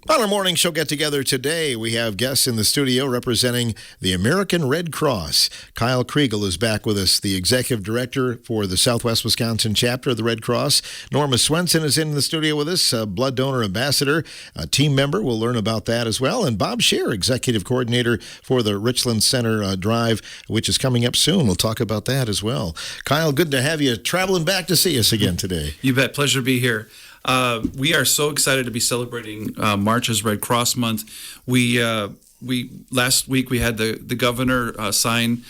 On our morning show get-together today, we have guests in the studio representing the American Red Cross. Kyle Kriegel is back with us, the executive director for the Southwest Wisconsin chapter of the Red Cross. Norma Swenson is in the studio with us, a blood donor ambassador, a team member. We'll learn about that as well. And Bob Scheer, executive coordinator for the Richland Center Drive, which is coming up soon. We'll talk about that as well. Kyle, good to have you traveling back to see us again today. You bet. Pleasure to be here. We are so excited to be celebrating March as Red Cross Month. We last week we had the governor sign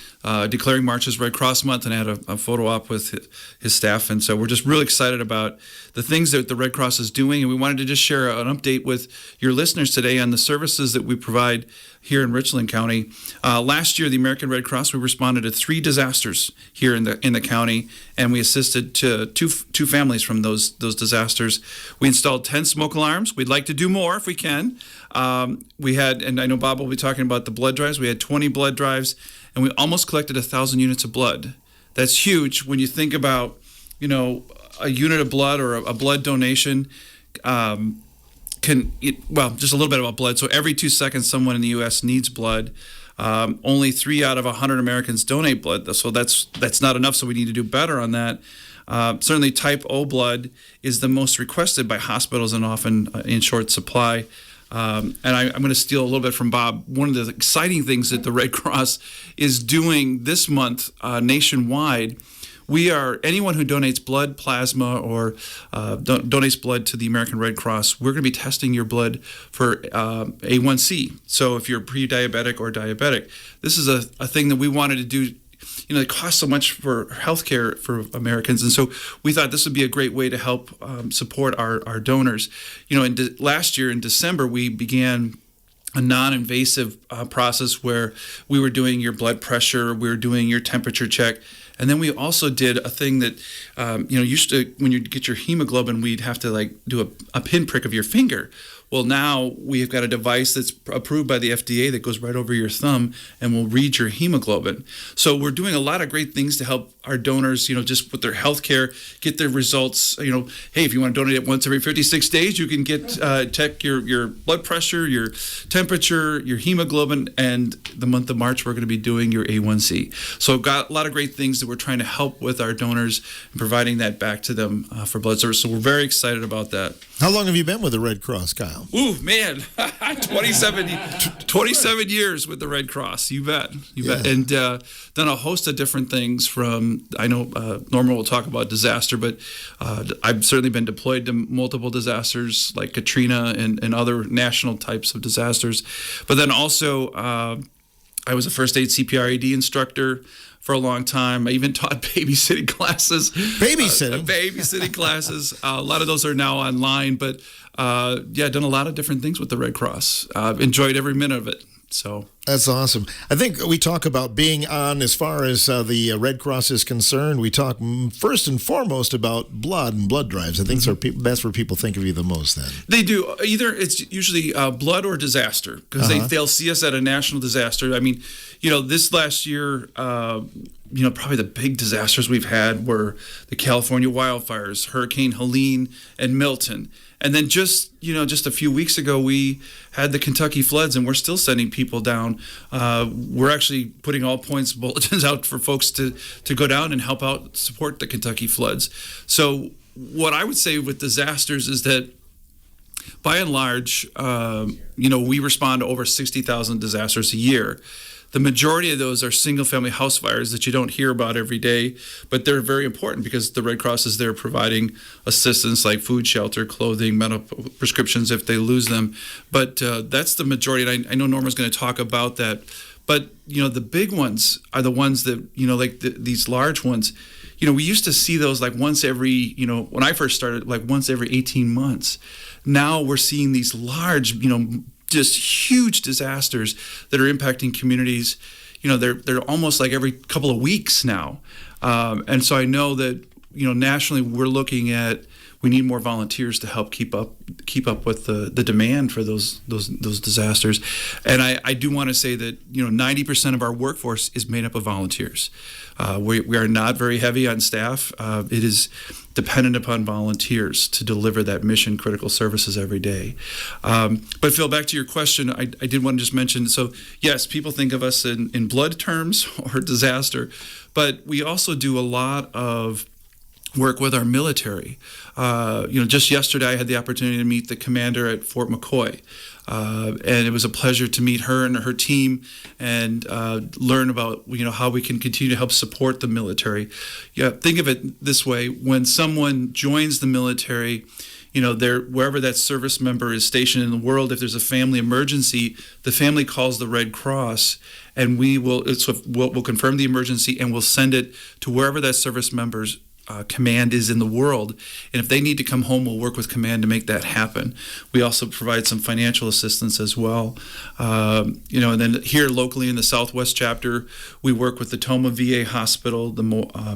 declaring March as Red Cross Month, and I had a photo op with his staff. And so we're just really excited about the things that the Red Cross is doing, and we wanted to just share an update with your listeners today on the services that we provide here in Richland County. Last year, the American Red Cross, we responded to 3 disasters here in the county, and we assisted to two families from those disasters. We installed 10 smoke alarms. We'd like to do more if we can. We had, and I know Bob will be talking about the blood drives. We had 20 blood drives, and we almost collected 1,000 units of blood. That's huge when you think about, a unit of blood or a blood donation. Just a little bit about blood. So every 2 seconds, someone in the U.S. needs blood. Only 3 out of 100 Americans donate blood. So that's not enough. So we need to do better on that. Certainly, type O blood is the most requested by hospitals and often in short supply. And I'm going to steal a little bit from Bob. One of the exciting things that the Red Cross is doing this month nationwide, anyone who donates blood, plasma, or donates blood to the American Red Cross, we're going to be testing your blood for A1C. So if you're pre-diabetic or diabetic, this is a thing that we wanted to do. It costs so much for healthcare for Americans, and so we thought this would be a great way to help support our donors. Last year in December, we began a non-invasive process where we were doing your blood pressure, we were doing your temperature check. And then we also did a thing that, used to, when you get your hemoglobin, we'd have to do a pinprick of your finger. Well, now we've got a device that's approved by the FDA that goes right over your thumb and will read your hemoglobin. So we're doing a lot of great things to help our donors, just with their health care, get their results. Hey, if you want to donate it once every 56 days, you can check your blood pressure, your temperature, your hemoglobin, and the month of March, we're going to be doing your A1C. So got a lot of great things that we're trying to help with our donors and providing that back to them for blood service. So we're very excited about that. How long have you been with the Red Cross, Kyle? Ooh, man, 27 years with the Red Cross. You bet. And done a host of different things from, I know Norma will talk about disaster, but I've certainly been deployed to multiple disasters like Katrina and other national types of disasters. But then also, I was a first aid CPR AD instructor for a long time. I even taught babysitting classes. Babysitting classes. A lot of those are now online, but done a lot of different things with the Red Cross. Enjoyed every minute of it. So that's awesome. I think we talk about being on, as far as the Red Cross is concerned, we talk first and foremost about blood and blood drives. I think that's where people think of you the most then. They do. Either it's usually blood or disaster, because they'll see us at a national disaster. I mean, this last year, probably the big disasters we've had were the California wildfires, Hurricane Helene and Milton. And then just a few weeks ago, we had the Kentucky floods, and we're still sending people down. We're actually putting all points bulletins out for folks to go down and help out, support the Kentucky floods. So what I would say with disasters is that, by and large, we respond to over 60,000 disasters a year. The majority of those are single-family house fires that you don't hear about every day, but they're very important because the Red Cross is there providing assistance like food, shelter, clothing, medical prescriptions if they lose them. But that's the majority, and I know Norma's going to talk about that. But, the big ones are the ones that, these large ones, we used to see those like once every, when I first started, like once every 18 months. Now we're seeing these large, just huge disasters that are impacting communities. They're almost like every couple of weeks now. And so I know that, nationally we're looking at we need more volunteers to help keep up with the demand for those disasters. And I do want to say that 90% of our workforce is made up of volunteers. We are not very heavy on staff. It is dependent upon volunteers to deliver that mission critical services every day. But Phil, back to your question, I did want to just mention, so yes, people think of us in blood terms or disaster, but we also do a lot of work with our military. Just yesterday I had the opportunity to meet the commander at Fort McCoy. And it was a pleasure to meet her and her team and learn about how we can continue to help support the military. Think of it this way: when someone joins the military, wherever that service member is stationed in the world, if there's a family emergency, the family calls the Red Cross, and we'll confirm the emergency and we'll send it to wherever that service member's command is in the world, and if they need to come home, we'll work with command to make that happen. We also provide some financial assistance as well. And then here locally in the Southwest chapter, we work with the Toma VA Hospital, the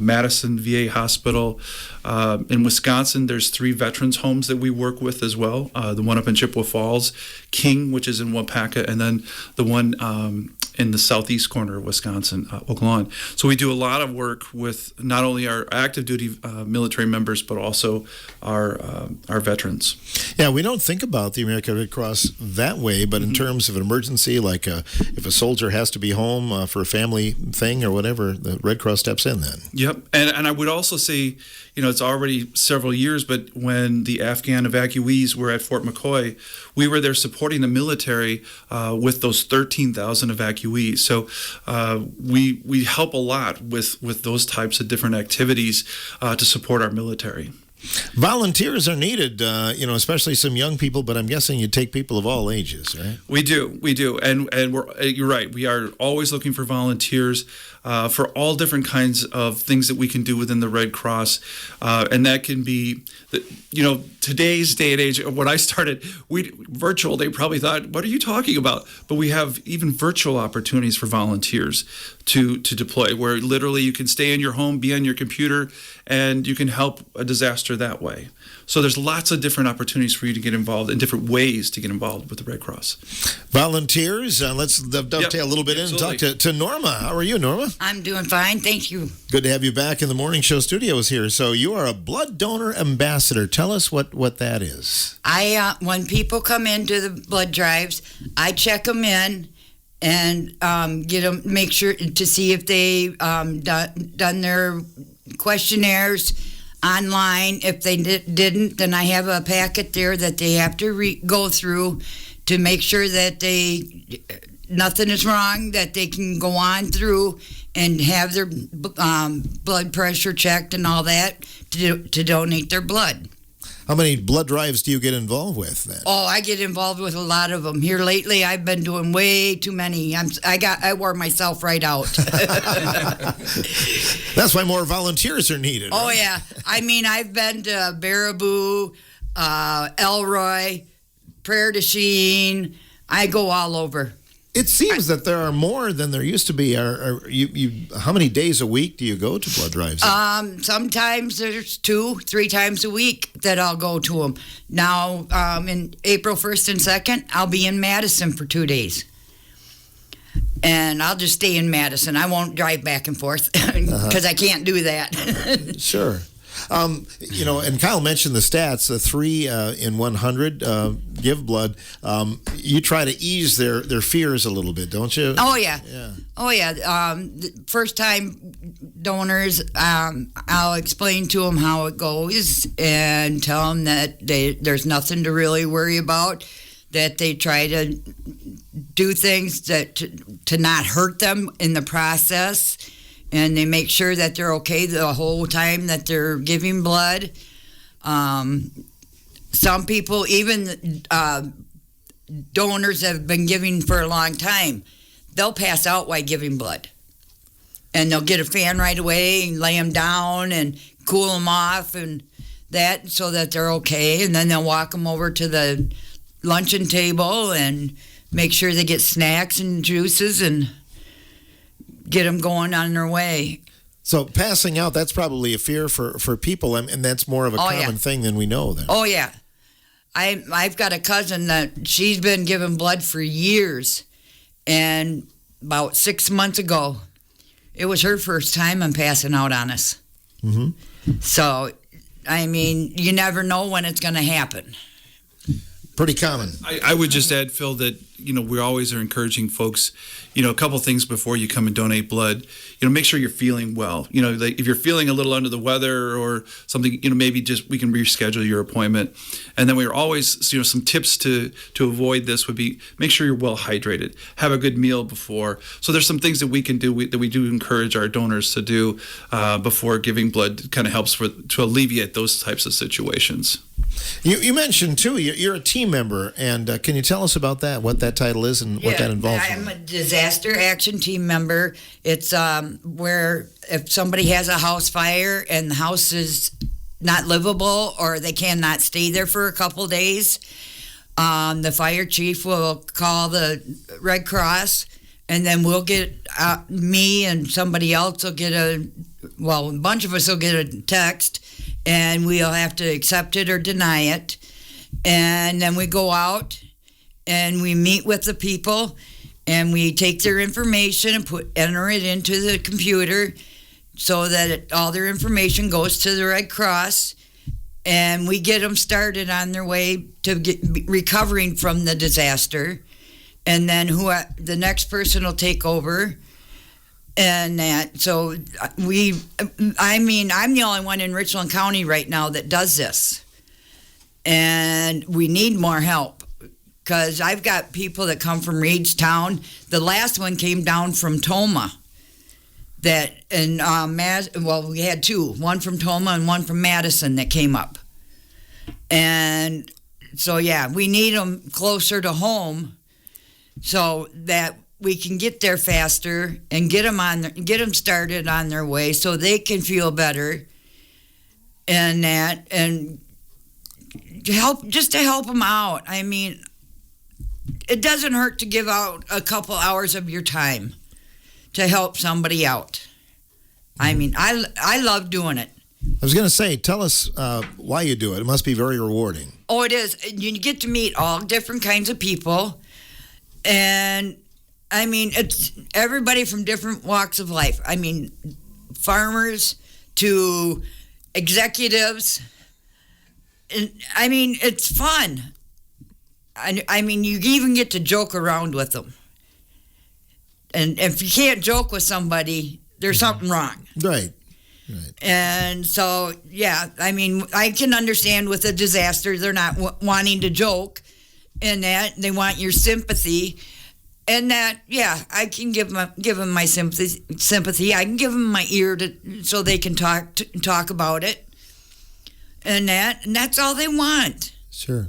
Madison VA Hospital. In Wisconsin, there's 3 veterans homes that we work with as well. The one up in Chippewa Falls, King, which is in Wapaka, and then the one in the southeast corner of Wisconsin, Oak Lawn. So we do a lot of work with not only our active duty military members, but also our veterans. Yeah, we don't think about the American Red Cross that way, but in terms of an emergency, like if a soldier has to be home for a family thing or whatever, the Red Cross steps in then. Yep, and I would also say, it's already several years, but when the Afghan evacuees were at Fort McCoy, we were there supporting the military with those 13,000 evacuees. So we help a lot with those types of different activities to support our military. Volunteers are needed, especially some young people, but I'm guessing you take people of all ages, right? We do, and you're right. We are always looking for volunteers for all different kinds of things that we can do within the Red Cross, and that can be, today's day and age. When I started, virtual. They probably thought, "What are you talking about?" But we have even virtual opportunities for volunteers to deploy, where literally you can stay in your home, be on your computer, and you can help a disaster that way. So there's lots of different opportunities for you to get involved and different ways to get involved with the Red Cross. Volunteers, let's dovetail a little bit in and talk to Norma. How are you, Norma? I'm doing fine, thank you. Good to have you back in the morning show studios here. So you are a blood donor ambassador. Tell us what that is. When people come into the blood drives, I check them in and get them, make sure to see if they done their questionnaires online. If they didn't, then I have a packet there that they have to go through to make sure that nothing is wrong, that they can go on through and have their blood pressure checked and all that to donate their blood. How many blood drives do you get involved with then? Oh, I get involved with a lot of them. Here lately, I've been doing way too many. I wore myself right out. That's why more volunteers are needed. Oh, right? yeah. I've been to Baraboo, Elroy, Prairie du Chien. I go all over. It seems that there are more than there used to be. How many days a week do you go to blood drives? Sometimes there's 2-3 times a week that I'll go to them. Now, in April 1st and 2nd, I'll be in Madison for 2 days. And I'll just stay in Madison. I won't drive back and forth because I can't do that. Sure. And Kyle mentioned the stats, the 3 in 100 give blood. You try to ease their fears a little bit, don't you? Oh, yeah. Oh, yeah. First-time donors, I'll explain to them how it goes and tell them that there's nothing to really worry about, that they try to do things to not hurt them in the process. And they make sure that they're okay the whole time that they're giving blood. Some people, even donors that have been giving for a long time, they'll pass out while giving blood. And they'll get a fan right away and lay them down and cool them off and that so that they're okay. And then they'll walk them over to the luncheon table and make sure they get snacks and juices and get them going on their way. So passing out, that's probably a fear for people, and that's more of a common thing than we know then. Oh, yeah. I've got a cousin that she's been giving blood for years, and about 6 months ago, it was her first time on passing out on us. Mm-hmm. So, I mean, you never know when it's going to happen. Pretty common. I would just add, Phil, that we always are encouraging folks. A couple things before you come and donate blood. Make sure you're feeling well. Like if you're feeling a little under the weather or something, maybe just we can reschedule your appointment. And then we're always, some tips to avoid this would be make sure you're well hydrated, have a good meal before. So there's some things that we can do that we do encourage our donors to do before giving blood. It kind of helps to alleviate those types of situations. You mentioned too, you're a team member, and can you tell us about that? What that title is and what that involves? I'm a disaster action team member. It's where if somebody has a house fire and the house is not livable or they cannot stay there for a couple days, the fire chief will call the Red Cross, and then we'll get me and somebody else will get a bunch of us will get a text, and we'll have to accept it or deny it. And then we go out and we meet with the people and we take their information and enter it into the computer so that all their information goes to the Red Cross, and we get them started on their way to recovering from the disaster. And then the next person will take over. And that, so I'm the only one in Richland County right now that does this. And we need more help because I've got people that come from Reedstown. The last one came down from Toma. We had two, one from Toma and one from Madison that came up. And so, we need them closer to home so that we can get there faster and get them started on their way so they can feel better and to help them out. I mean, it doesn't hurt to give out a couple hours of your time to help somebody out. I mean, I love doing it. I was going to say, tell us why you do it. It must be very rewarding. Oh, it is. You get to meet all different kinds of people. And, I mean, it's everybody from different walks of life. I mean, farmers to executives. And, I mean, it's fun. I mean, you even get to joke around with them. And if you can't joke with somebody, there's something wrong. Right. And so, I mean, I can understand with a disaster, they're not wanting to joke, and that they want your sympathy, and that, I can give them my sympathy. I can give them my ear so they can talk about it, and that's all they want. Sure.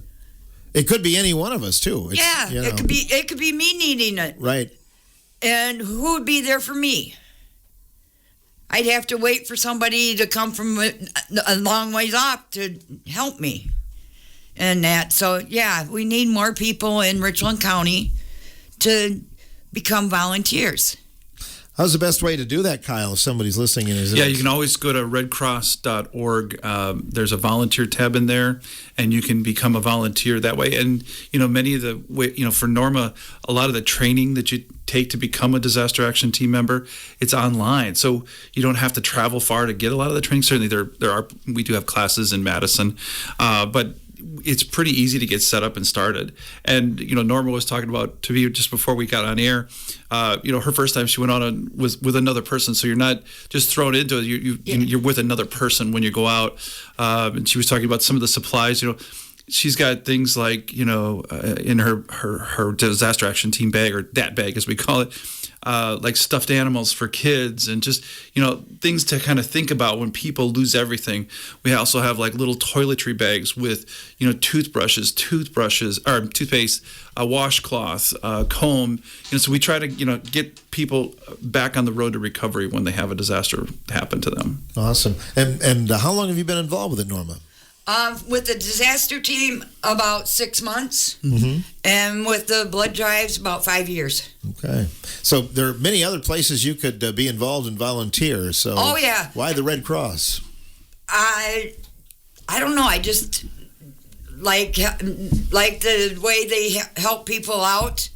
It could be any one of us too. It could be me needing it. Right. And who would be there for me? I'd have to wait for somebody to come from a long ways off to help me. And that, so we need more people in Richland County to become volunteers. How's the best way to do that, Kyle, if somebody's listening? You can always go to redcross.org. There's a volunteer tab in there, and you can become a volunteer that way. And, many of the, for Norma, a lot of the training that you take to become a disaster action team member, it's online. So you don't have to travel far to get a lot of the training. Certainly we do have classes in Madison, but it's pretty easy to get set up and started. And, Norma was talking about, to me, just before we got on air, her first time she went on was with another person. So you're not just thrown into it. You're with another person when you go out. And she was talking about some of the supplies, she's got things like, in her disaster action team bag, or that bag as we call it, like stuffed animals for kids and just, things to kind of think about when people lose everything. We also have like little toiletry bags with, toothpaste, a washcloth, comb. So we try to, get people back on the road to recovery when they have a disaster happen to them. Awesome. And how long have you been involved with it, Norma? With the disaster team, about 6 months, and with the blood drives, about 5 years. Okay. So there are many other places you could be involved and volunteer. So Oh, yeah. why the Red Cross? I don't know. I just like the way they help people out,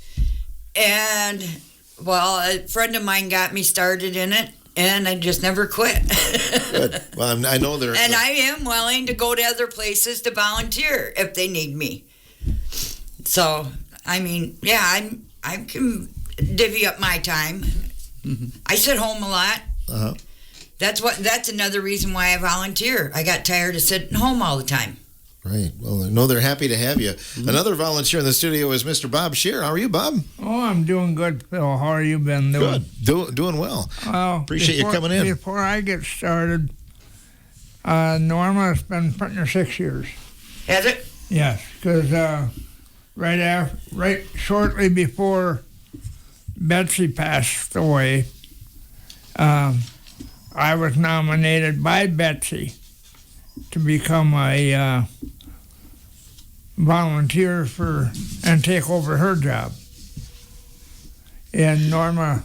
and well, a friend of mine got me started in it, and I just never quit. Good. Well, I know they're. And I am willing to go to other places to volunteer if they need me. So, I mean, yeah, I can divvy up my time. I sit home a lot. Uh-huh. That's another reason why I volunteer. I got tired of sitting home all the time. Right. Well, I know they're happy to have you. Another volunteer in the studio is Mr. Bob Shear. How are you, Bob? Oh, I'm doing good, Phil. How are you been doing? Good. Doing well. Well, Appreciate you coming in. Before I get started, Norma's been putting her 6 years. Has it? Yes, because right shortly before Betsy passed away, I was nominated by Betsy to become a volunteer and take over her job. And Norma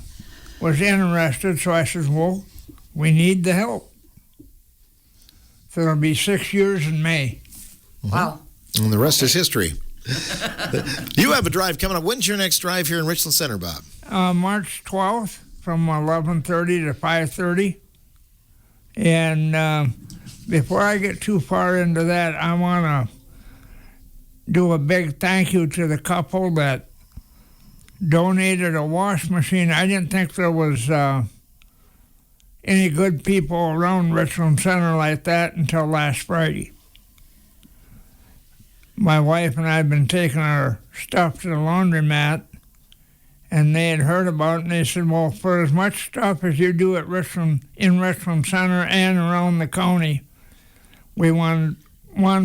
was interested, so I said, well, we need the help. So it'll be 6 years in May. Wow. And the rest is history. You have a drive coming up. When's your next drive here in Richland Center, Bob? March 12th from 11:30 to 5:30. And before I get too far into that, I want to do a big thank you to the couple that donated a wash machine. I didn't think there was any good people around Richland Center like that until last Friday. My wife and I had been taking our stuff to the laundromat, and they had heard about it, and they said, well, for as much stuff as you do in Richland Center and around the county, we wanted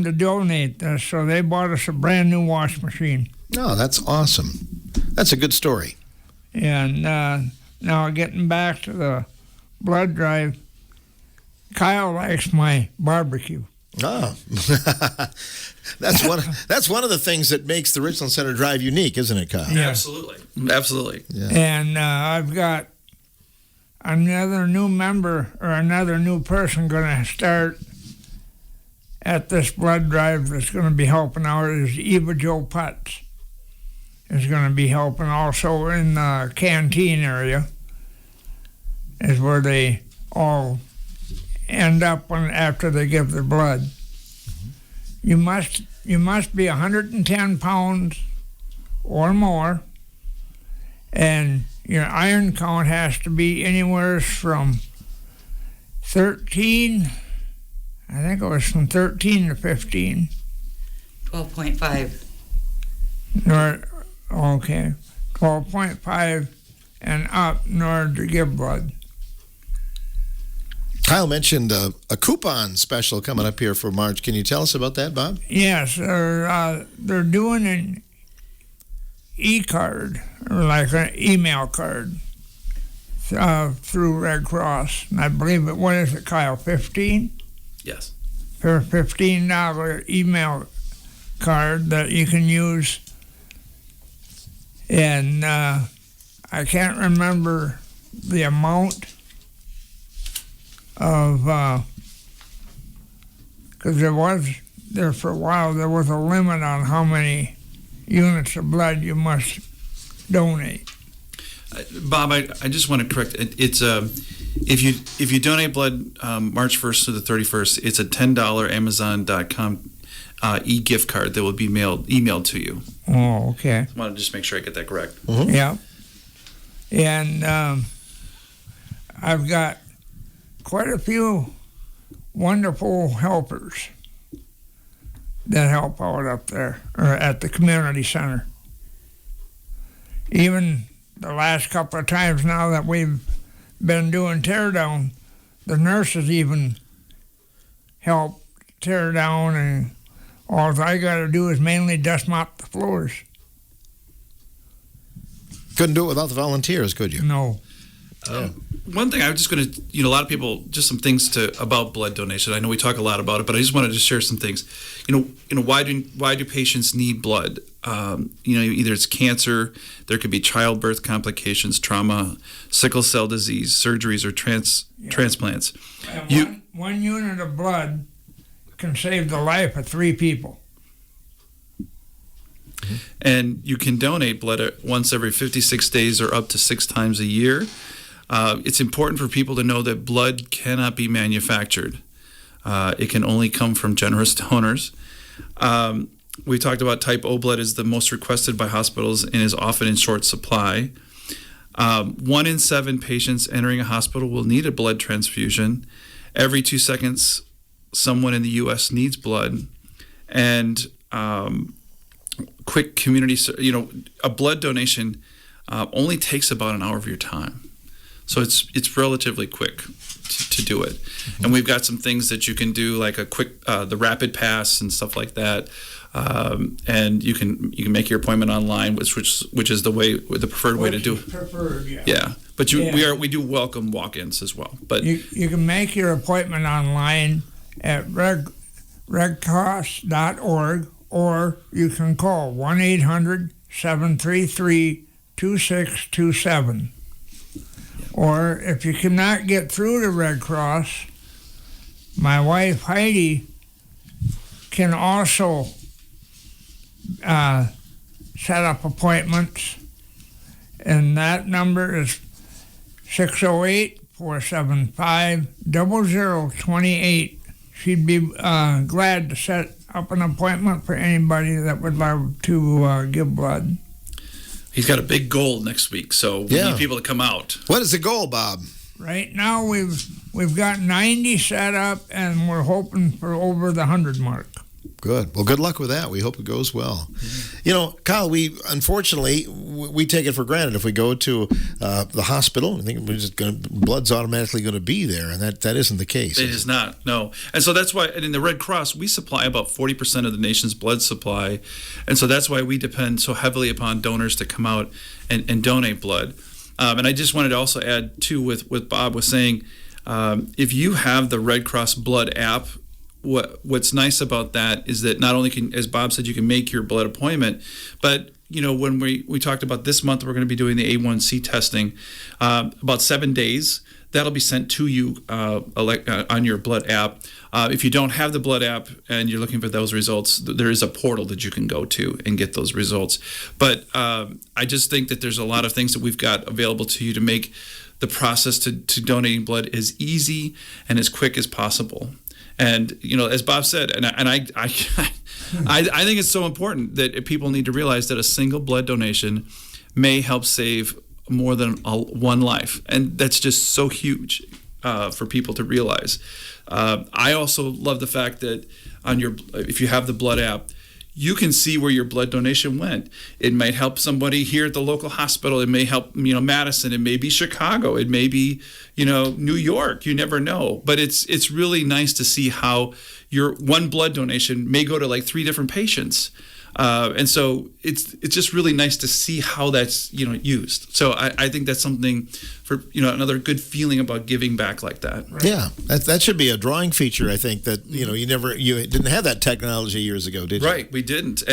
to donate this, so they bought us a brand new wash machine. Oh, that's awesome. That's a good story. And now getting back to the blood drive, Kyle likes my barbecue. Oh, that's one of the things that makes the Richland Center Drive unique, isn't it, Kyle? Yeah. Absolutely. Yeah. And I've got another new member or another new person going to start at this blood drive that's going to be helping out is Eva Jo Putz. Is going to be helping also in the canteen area is where they all end up after they give their blood. You must be 110 pounds or more, and your iron count has to be anywhere from 13. I think it was from 13 to 15. 12.5. Okay, 12.5 and up in order to give blood. Kyle mentioned a coupon special coming up here for March. Can you tell us about that, Bob? Yes, they're doing an e-card, or like an email card, through Red Cross. And I believe what is it, Kyle, 15? Yes. For a $15 email card that you can use. And I can't remember the amount of, because there for a while, there was a limit on how many units of blood you must donate. Bob, I just want to correct. It's if you donate blood March 1st to the 31st, it's a $10 Amazon.com e-gift card that will be emailed to you. Oh, okay. I want to just make sure I get that correct. Mm-hmm. Yeah. And I've got quite a few wonderful helpers that help out up there or at the community center. Even the last couple of times now that we've been doing tear down, the nurses even help tear down, and all I got to do is mainly dust mop the floors. Couldn't do it without the volunteers, could you? No. One thing I was just going to, a lot of people, just some things about blood donation. I know we talk a lot about it, but I just wanted to share some things. Why do patients need blood? Either it's cancer, there could be childbirth complications, trauma, sickle cell disease, surgeries, or transplants. One unit of blood can save the life of 3 people. And you can donate blood once every 56 days or up to 6 times a year. It's important for people to know that blood cannot be manufactured. It can only come from generous donors. We talked about type O blood is the most requested by hospitals and is often in short supply. 1 in 7 patients entering a hospital will need a blood transfusion. Every 2 seconds, someone in the U.S. needs blood. And quick community, a blood donation only takes about an hour of your time. So it's relatively quick to do it. And we've got some things that you can do, like a quick, the rapid pass and stuff like that. And you can make your appointment online, which is the preferred way to do it. Preferred, yeah. Yeah, but we do welcome walk-ins as well. But you can make your appointment online at redcross.org, or you can call 1-800-733-2627. Or if you cannot get through to Red Cross, my wife Heidi can also set up appointments, and that number is 608-475-0028. She'd be glad to set up an appointment for anybody that would love to give blood. He's got a big goal next week, so we need people to come out. What is the goal, Bob? Right now we've got 90 set up, and we're hoping for over the 100 mark. Good. Well, good luck with that. We hope it goes well. Kyle, unfortunately we take it for granted if we go to the hospital. I think blood's automatically going to be there, and that isn't the case. It is not, no. And so that's why, and in the Red Cross, we supply about 40% of the nation's blood supply, and so that's why we depend so heavily upon donors to come out and donate blood. And I just wanted to also add, too, with Bob was saying, if you have the Red Cross Blood app, what's nice about that is that not only can, as Bob said, you can make your blood appointment, but when we talked about this month, we're going to be doing the A1C testing, about 7 days. That'll be sent to you on your blood app. If you don't have the blood app and you're looking for those results, there is a portal that you can go to and get those results. But I just think that there's a lot of things that we've got available to you to make the process to donating blood as easy and as quick as possible. And as Bob said, and I think it's so important that people need to realize that a single blood donation may help save more than one life, and that's just so huge for people to realize. I also love the fact that if you have the blood app, you can see where your blood donation went. It might help somebody here at the local hospital. It may help, Madison. It may be Chicago. It may be, New York. You never know. But it's really nice to see how your one blood donation may go to like 3 different patients. And so it's just really nice to see how that's used. So I think that's something for another good feeling about giving back like that. Right? Yeah, that should be a drawing feature. I think that you didn't have that technology years ago, did you? Right, we didn't.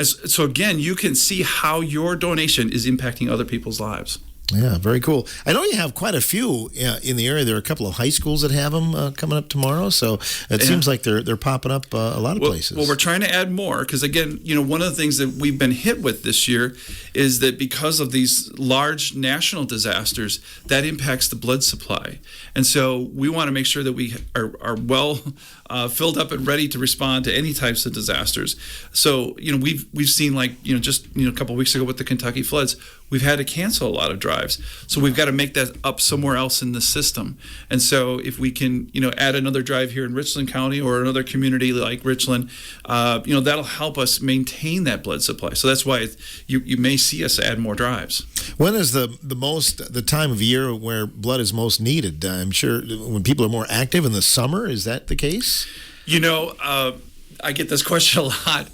So again, you can see how your donation is impacting other people's lives. Yeah, very cool. I know you have quite a few in the area. There are a couple of high schools that have them coming up tomorrow. So it seems like they're popping up a lot of places. Well, we're trying to add more because, again, one of the things that we've been hit with this year is that because of these large national disasters, that impacts the blood supply. And so we want to make sure that we are well filled up and ready to respond to any types of disasters. So, we've seen just a couple of weeks ago with the Kentucky floods, we've had to cancel a lot of drives. So we've got to make that up somewhere else in the system. And so if we can, add another drive here in Richland County or another community like Richland, that'll help us maintain that blood supply. So that's why you may see us add more drives. When is the time of year where blood is most needed? I'm sure when people are more active in the summer. Is that the case? I get this question a lot.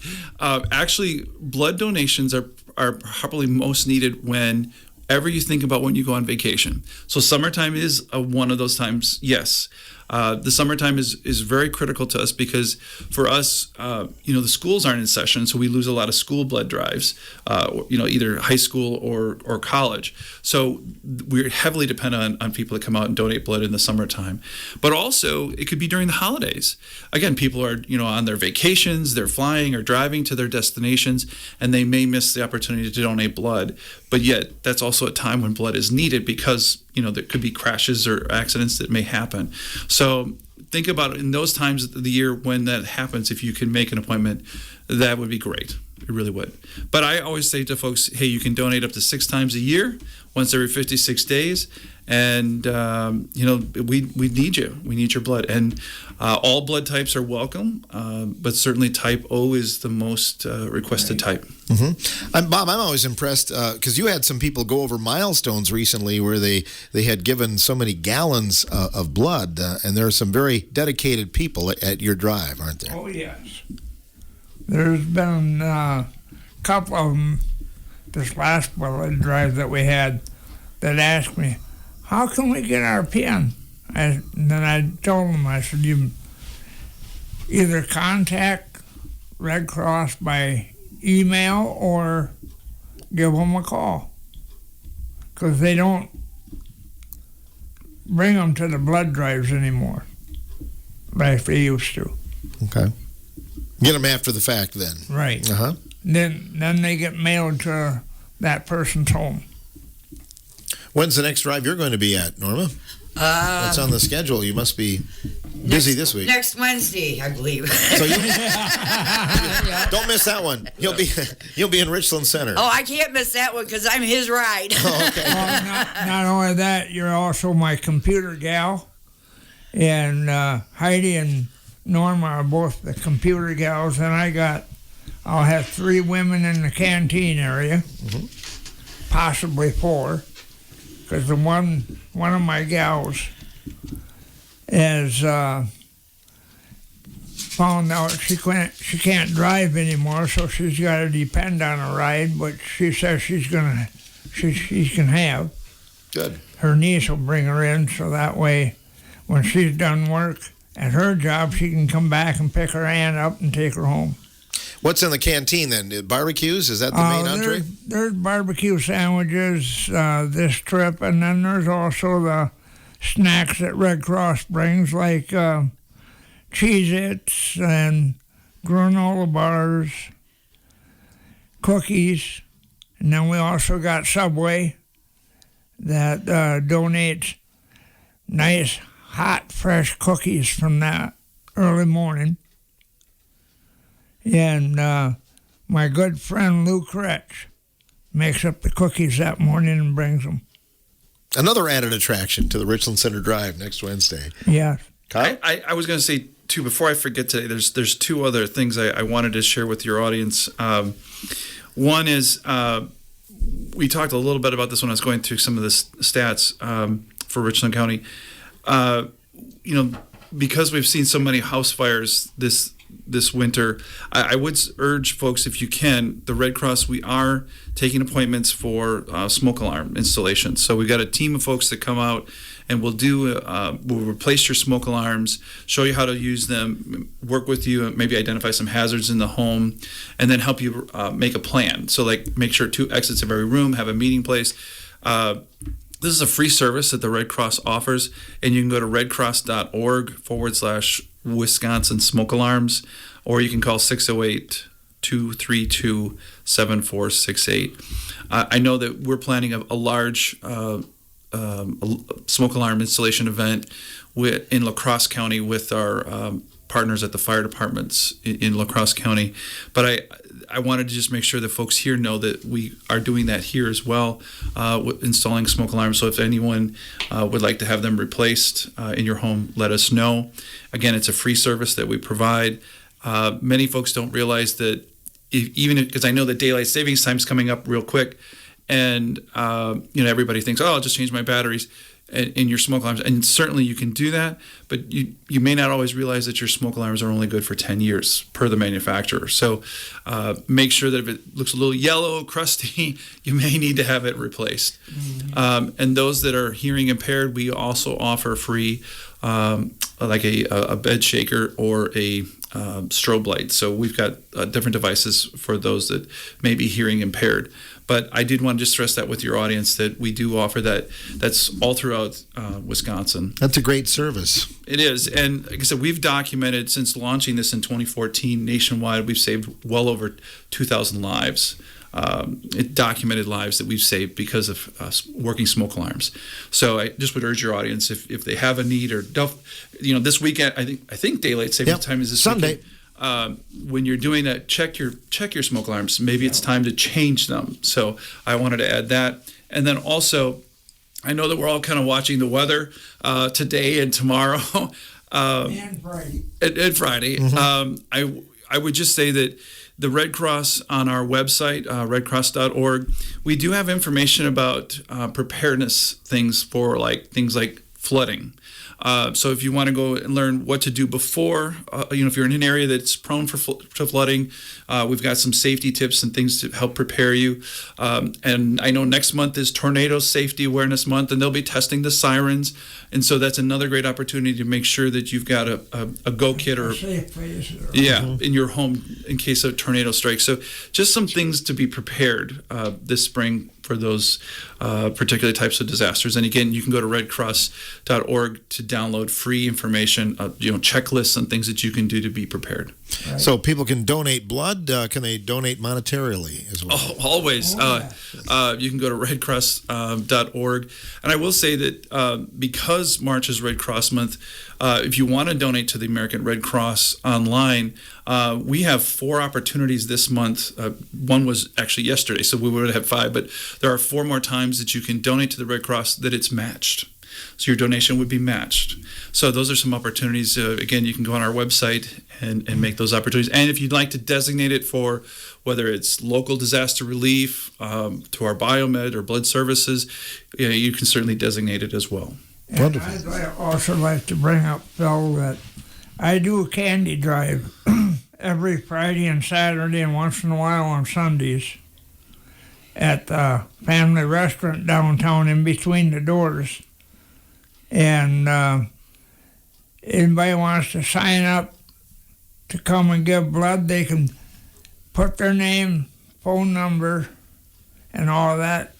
Actually, blood donations are probably most needed when ever you think about when you go on vacation. So summertime is one of those times, yes. The summertime is very critical to us because for us, the schools aren't in session, so we lose a lot of school blood drives, either high school or college. So we're heavily dependent on people that come out and donate blood in the summertime. But also, it could be during the holidays. Again, people are, on their vacations, they're flying or driving to their destinations, and they may miss the opportunity to donate blood. But yet, that's also a time when blood is needed because, there could be crashes or accidents that may happen. So think about it in those times of the year when that happens. If you can make an appointment, that would be great. It really would. But I always say to folks, hey, you can donate up to 6 times a year, once every 56 days. And, we need you. We need your blood. And all blood types are welcome, but certainly type O is the most requested type. Mm-hmm. Bob, I'm always impressed because you had some people go over milestones recently where they had given so many gallons of blood, and there are some very dedicated people at your drive, aren't there? Oh, yes. There's been a couple of them this last blood drive that we had that asked me, how can we get our PIN? And then I told them, I said, you either contact Red Cross by email or give them a call, because they don't bring them to the blood drives anymore like they used to. Okay. Get them after the fact then. Right. Uh-huh. Then they get mailed to that person's home. When's the next drive you're going to be at, Norma? What's on the schedule? You must be busy this week. Next Wednesday, I believe. So don't miss that one. You'll be in Richland Center. Oh, I can't miss that one because I'm his ride. Oh, okay. Well, not only that, you're also my computer gal, and Heidi and Norma are both the computer gals, and I'll have 3 women in the canteen area, possibly 4. Because the one of my gals has found out she can't drive anymore, so she's got to depend on a ride. But she says she can have. Good. Her niece will bring her in, so that way, when she's done work at her job, she can come back and pick her aunt up and take her home. What's in the canteen then? Barbecues? Is that the main entree? There's barbecue sandwiches this trip, and then there's also the snacks that Red Cross brings, like Cheez-Its and granola bars, cookies, and then we also got Subway that donates nice, hot, fresh cookies from that early morning. And my good friend Lou Kretsch makes up the cookies that morning and brings them. Another added attraction to the Richland Center Drive next Wednesday. Yeah. Kyle? I was going to say, too, before I forget today, there's 2 other things I wanted to share with your audience. One is we talked a little bit about this when I was going through some of the stats for Richland County. Because we've seen so many house fires this winter, I would urge folks, if you can, the Red Cross, we are taking appointments for smoke alarm installation. So we've got a team of folks that come out and we'll replace your smoke alarms, show you how to use them, work with you, maybe identify some hazards in the home, and then help you make a plan. So like make sure 2 exits of every room, have a meeting place. This is a free service that the Red Cross offers, and you can go to redcross.org/Wisconsin smoke alarms, or you can call 608-232-7468. I know that we're planning a large smoke alarm installation event in La Crosse County with our partners at the fire departments in La Crosse County. But I wanted to just make sure that folks here know that we are doing that here as well, installing smoke alarms. So if anyone would like to have them replaced in your home, let us know. Again, it's a free service that we provide. Many folks don't realize that because I know that daylight savings time is coming up real quick, and everybody thinks, oh, I'll just change my batteries. in your smoke alarms, and certainly you can do that, but you may not always realize that your smoke alarms are only good for 10 years per the manufacturer. So make sure that if it looks a little yellow, crusty, you may need to have it replaced. And those that are hearing impaired, we also offer free like a bed shaker or a strobe light. So we've got different devices for those that may be hearing impaired. But I did want to just stress that with your audience that we do offer that. That's all throughout Wisconsin. That's a great service. It is. And like I said, we've documented since launching this in 2014 nationwide, we've saved well over 2,000 lives. Documented lives that we've saved because of working smoke alarms. So I just would urge your audience, if they have a need or this weekend, I think daylight saving time is this Sunday. weekend. When you're doing that, check your smoke alarms. Maybe it's time to change them. So I wanted to add that. And then also, I know that we're all kind of watching the weather today and tomorrow. And Friday. And Friday. I would just say that the Red Cross on our website, redcross.org, we do have information about preparedness things like flooding. So if you want to go and learn what to do before, if you're in an area that's prone to flooding, we've got some safety tips and things to help prepare you. And I know next month is Tornado Safety Awareness Month, and they'll be testing the sirens. And so that's another great opportunity to make sure that you've got a go kit or Safe place. in your home in case a tornado strikes. So just some things to be prepared this spring for those particular types of disasters. And again, you can go to redcross.org to download free information, checklists and things that you can do to be prepared. Right. So people can donate blood. Can they donate monetarily as well? Oh, always. You can go to redcross.org. And I will say that because March is Red Cross Month, if you want to donate to the American Red Cross online, we have 4 opportunities this month. One was actually yesterday, so we would have 5, but there are 4 more times that you can donate to the Red Cross that it's matched. So your donation would be matched. So those are some opportunities. Again, you can go on our website and make those opportunities. And if you'd like to designate it for whether it's local disaster relief, to our biomed or blood services, you can certainly designate it as well. And I'd also like to bring up, Phil, that I do a candy drive every Friday and Saturday and once in a while on Sundays at the family restaurant downtown in between the doors. And anybody wants to sign up to come and give blood, they can put their name, phone number, and all that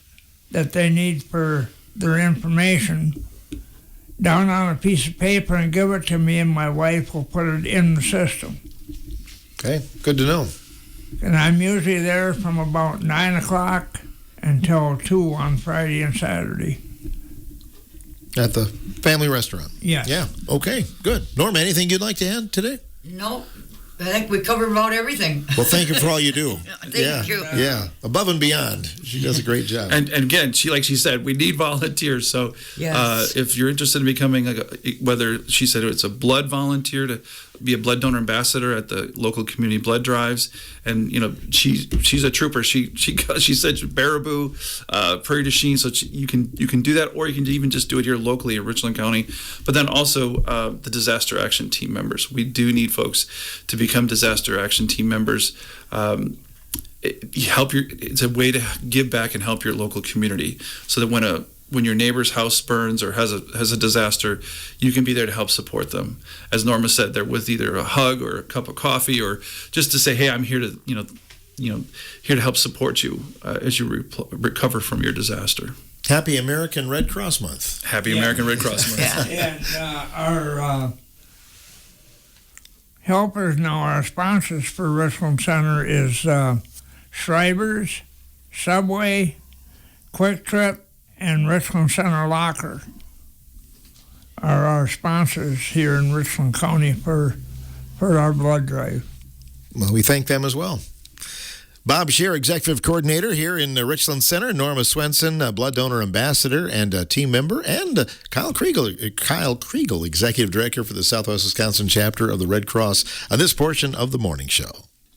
they need for their information down on a piece of paper and give it to me, and my wife will put it in the system. Okay, good to know. And I'm usually there from about 9 o'clock until 2 on Friday and Saturday. At the family restaurant? Yes. Yeah, okay, good. Norma, anything you'd like to add today? Nope. I think we covered about everything. Well, thank you for all you do. Thank you. Yeah, above and beyond. She does a great job. And again, like she said, we need volunteers. So Yes. if you're interested in becoming, whether she said it's a blood volunteer to be a blood donor ambassador at the local community blood drives, and she's a trooper. She said Baraboo, Prairie du Chien, so you can do that, or you can even just do it here locally in Richland County. But then also the disaster action team members. We do need folks to become disaster action team members. It's a way to give back and help your local community, so that when your neighbor's house burns or has a disaster, you can be there to help support them. As Norma said, they're with either a hug or a cup of coffee, or just to say, hey, I'm here to here to help support you as you recover from your disaster. Happy American Red Cross Month. Happy American Red Cross Month. And our helpers now, our sponsors for Richland Center is Schreiber's, Subway, Quick Trip, and Richland Center Locker are our sponsors here in Richland County for our blood drive. Well, we thank them as well. Bob Scheer, Executive Coordinator here in the Richland Center, Norma Swenson, Blood Donor Ambassador and a team member, and Kyle Kriegel, Executive Director for the Southwest Wisconsin chapter of the Red Cross, on this portion of the morning show.